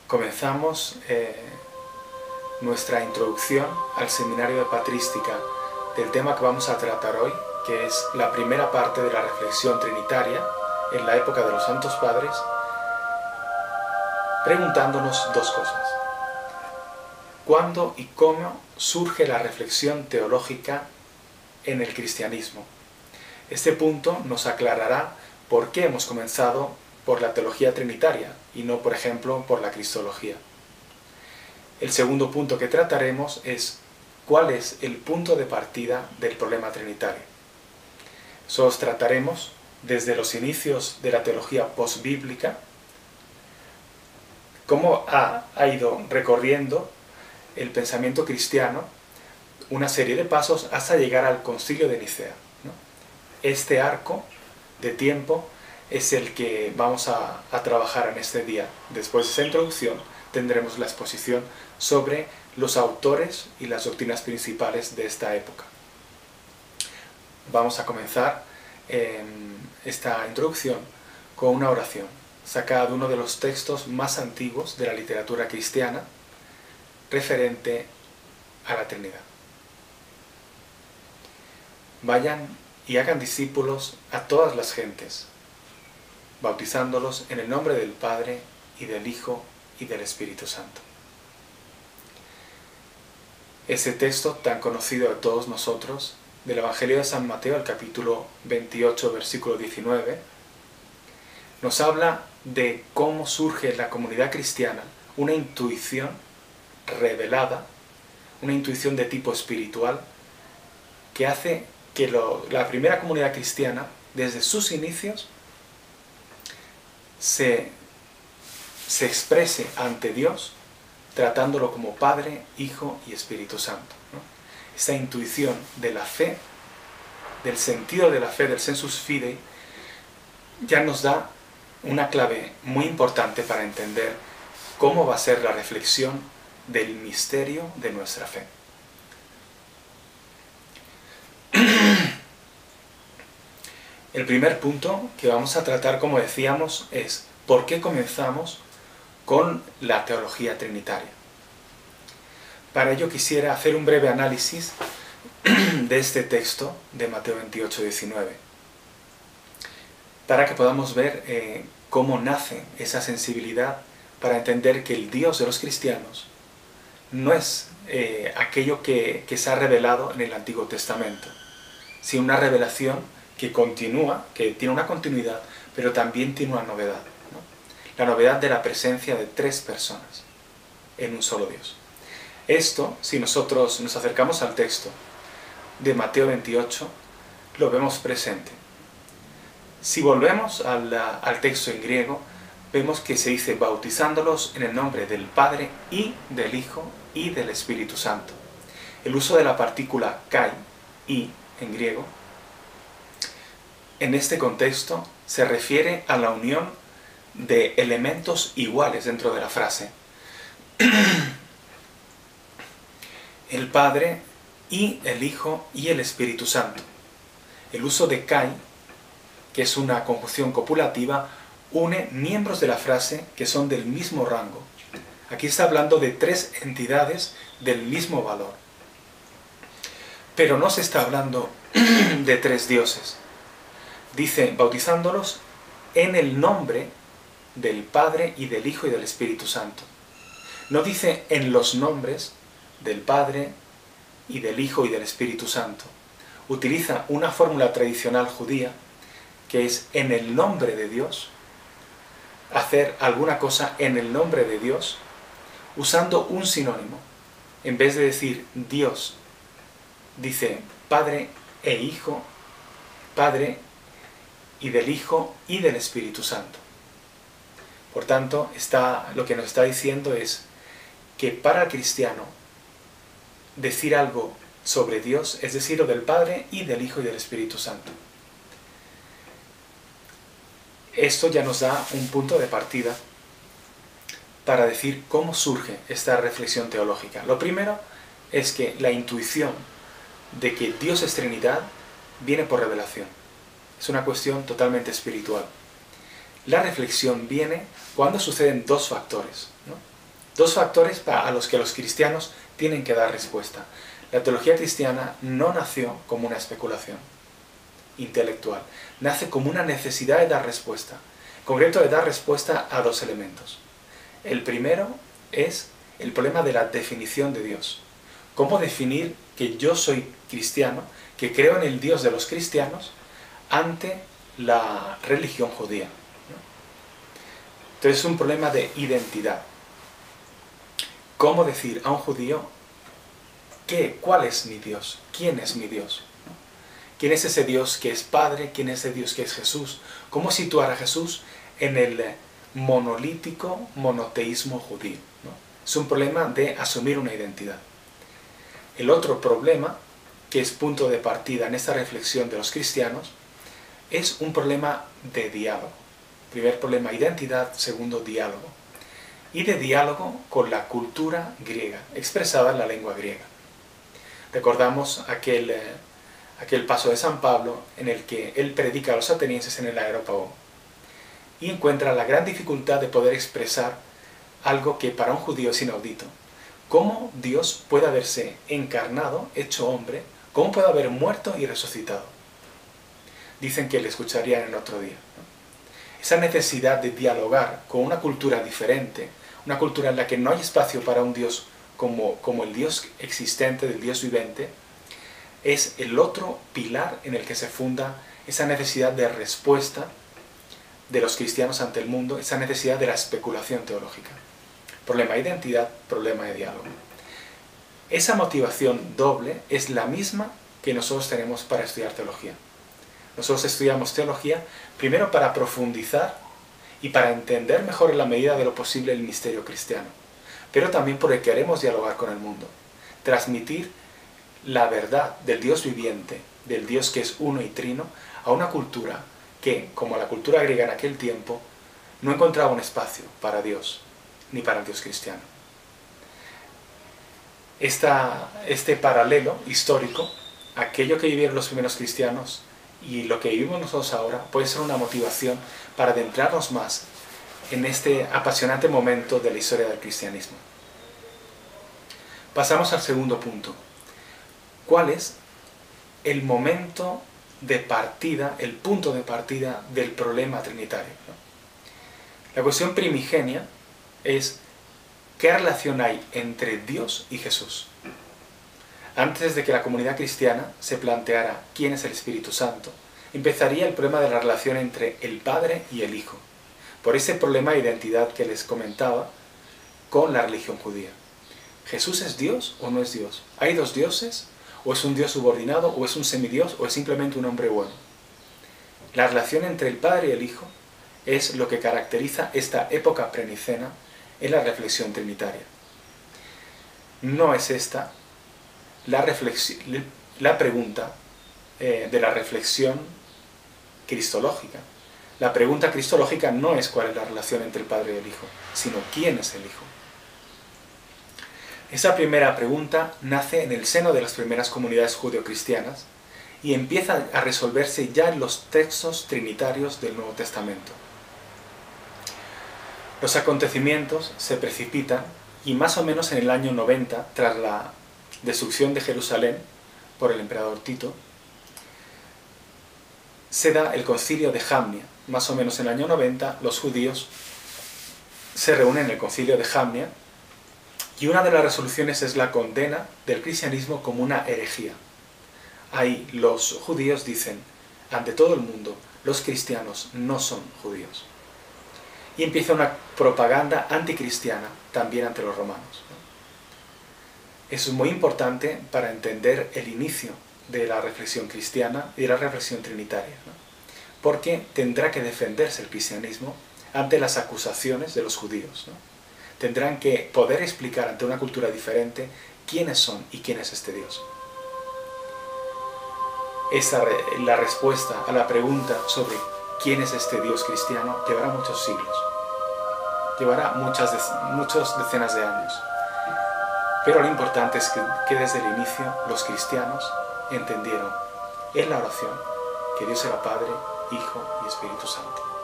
comenzamos nuestra introducción al seminario de patrística del tema que vamos a tratar hoy, que es la primera parte de la reflexión trinitaria en la época de los Santos Padres, preguntándonos dos cosas. ¿Cuándo y cómo surge la reflexión teológica en el cristianismo? Este punto nos aclarará por qué hemos comenzado por la teología trinitaria y no, por ejemplo, por la cristología. El segundo punto que trataremos es cuál es el punto de partida del problema trinitario. Eso os trataremos desde los inicios de la teología posbíblica, cómo ha ido recorriendo el pensamiento cristiano una serie de pasos hasta llegar al Concilio de Nicea, ¿no? Este arco de tiempo es el que vamos a trabajar en este día. Después de esa introducción tendremos la exposición sobre los autores y las doctrinas principales de esta época. Vamos a comenzar esta introducción con una oración sacada de uno de los textos más antiguos de la literatura cristiana referente a la Trinidad. Vayan y hagan discípulos a todas las gentes, bautizándolos en el nombre del Padre, y del Hijo, y del Espíritu Santo. Ese texto tan conocido de todos nosotros, del Evangelio de San Mateo, el capítulo 28, versículo 19, nos habla de cómo surge en la comunidad cristiana una intuición revelada, una intuición de tipo espiritual, que hace que la primera comunidad cristiana, desde sus inicios, se exprese ante Dios, tratándolo como Padre, Hijo y Espíritu Santo, ¿no? Esa intuición de la fe, del sentido de la fe, del sensus fidei, ya nos da una clave muy importante para entender cómo va a ser la reflexión del misterio de nuestra fe. El primer punto que vamos a tratar, como decíamos, es ¿por qué comenzamos con la teología trinitaria? Para ello quisiera hacer un breve análisis de este texto de Mateo 28, 19, para que podamos ver cómo nace esa sensibilidad para entender que el Dios de los cristianos no es aquello que se ha revelado en el Antiguo Testamento, sino una revelación que continúa, que tiene una continuidad, pero también tiene una novedad, ¿no? La novedad de la presencia de tres personas en un solo Dios. Esto, si nosotros nos acercamos al texto de Mateo 28, lo vemos presente. Si volvemos al texto en griego, vemos que se dice bautizándolos en el nombre del Padre y del Hijo y del Espíritu Santo. El uso de la partícula kai, y en griego, en este contexto se refiere a la unión de elementos iguales dentro de la frase. El Padre y el Hijo y el Espíritu Santo. El uso de kai, que es una conjunción copulativa, une miembros de la frase que son del mismo rango. Aquí está hablando de tres entidades del mismo valor. Pero no se está hablando de tres dioses. Dice, bautizándolos en el nombre del Padre y del Hijo y del Espíritu Santo. No dice en los nombres del Padre y del Hijo y del Espíritu Santo. Utiliza una fórmula tradicional judía que es en el nombre de Dios, hacer alguna cosa en el nombre de Dios, usando un sinónimo. En vez de decir Dios, dice Padre e Hijo, Padre y del Hijo y del Espíritu Santo. Por tanto, lo que nos está diciendo es que para el cristiano decir algo sobre Dios es decir lo del Padre y del Hijo y del Espíritu Santo. Esto ya nos da un punto de partida para decir cómo surge esta reflexión teológica. Lo primero es que la intuición de que Dios es Trinidad viene por revelación. Es una cuestión totalmente espiritual. La reflexión viene cuando suceden dos factores, ¿no? Dos factores a los que los cristianos tienen que dar respuesta. La teología cristiana no nació como una especulación intelectual, nace como una necesidad de dar respuesta, en concreto de dar respuesta a dos elementos. El primero es el problema de la definición de Dios. ¿Cómo definir que yo soy cristiano, que creo en el Dios de los cristianos, ante la religión judía? Entonces es un problema de identidad. ¿Cómo decir a un judío cuál es mi Dios? ¿Quién es mi Dios? ¿Quién es ese Dios que es Padre? ¿Quién es ese Dios que es Jesús? ¿Cómo situar a Jesús en el monolítico monoteísmo judío? ¿No? Es un problema de asumir una identidad. El otro problema, que es punto de partida en esta reflexión de los cristianos, es un problema de diálogo. Primer problema, identidad. Segundo, diálogo. Y de diálogo con la cultura griega, expresada en la lengua griega. Recordamos aquel paso de San Pablo en el que él predica a los atenienses en el Areópago y encuentra la gran dificultad de poder expresar algo que para un judío es inaudito. ¿Cómo Dios puede haberse encarnado, hecho hombre? ¿Cómo puede haber muerto y resucitado? Dicen que le escucharían en otro día, ¿no? Esa necesidad de dialogar con una cultura diferente, una cultura en la que no hay espacio para un Dios como el Dios existente, del Dios vivente, es el otro pilar en el que se funda esa necesidad de respuesta de los cristianos ante el mundo, esa necesidad de la especulación teológica. Problema de identidad, problema de diálogo. Esa motivación doble es la misma que nosotros tenemos para estudiar teología. Nosotros estudiamos teología primero para profundizar y para entender mejor en la medida de lo posible el misterio cristiano, pero también porque queremos dialogar con el mundo, transmitir la verdad del Dios viviente, del Dios que es uno y trino, a una cultura que, como la cultura griega en aquel tiempo, no encontraba un espacio para Dios, ni para el Dios cristiano. Este paralelo histórico, aquello que vivieron los primeros cristianos y lo que vivimos nosotros ahora, puede ser una motivación para adentrarnos más en este apasionante momento de la historia del cristianismo. Pasamos al segundo punto. ¿Cuál es el momento de partida, el punto de partida del problema trinitario? La cuestión primigenia es ¿qué relación hay entre Dios y Jesús? Antes de que la comunidad cristiana se planteara quién es el Espíritu Santo, empezaría el problema de la relación entre el Padre y el Hijo, por ese problema de identidad que les comentaba con la religión judía. ¿Jesús es Dios o no es Dios? ¿Hay dos dioses? ¿O es un Dios subordinado? ¿O es un semidios? ¿O es simplemente un hombre bueno? La relación entre el Padre y el Hijo es lo que caracteriza esta época prenicena en la reflexión trinitaria. No es esta la pregunta de la reflexión cristológica. La pregunta cristológica no es cuál es la relación entre el Padre y el Hijo, sino quién es el Hijo. Esa primera pregunta nace en el seno de las primeras comunidades judeocristianas y empieza a resolverse ya en los textos trinitarios del Nuevo Testamento. Los acontecimientos se precipitan y más o menos en el año 90, tras la destrucción de Jerusalén por el emperador Tito, se da el concilio de Jamnia. Más o menos en el año 90 los judíos se reúnen en el concilio de Jamnia y una de las resoluciones es la condena del cristianismo como una herejía. Ahí los judíos dicen, ante todo el mundo, los cristianos no son judíos. Y empieza una propaganda anticristiana también ante los romanos. Eso es muy importante para entender el inicio de la reflexión cristiana y de la reflexión trinitaria, ¿no? Porque tendrá que defenderse el cristianismo ante las acusaciones de los judíos, ¿no? Tendrán que poder explicar ante una cultura diferente quiénes son y quién es este Dios. La respuesta a la pregunta sobre quién es este Dios cristiano llevará muchos siglos, llevará muchas decenas de años. Pero lo importante es que desde el inicio los cristianos entendieron en la oración que Dios era Padre, Hijo y Espíritu Santo.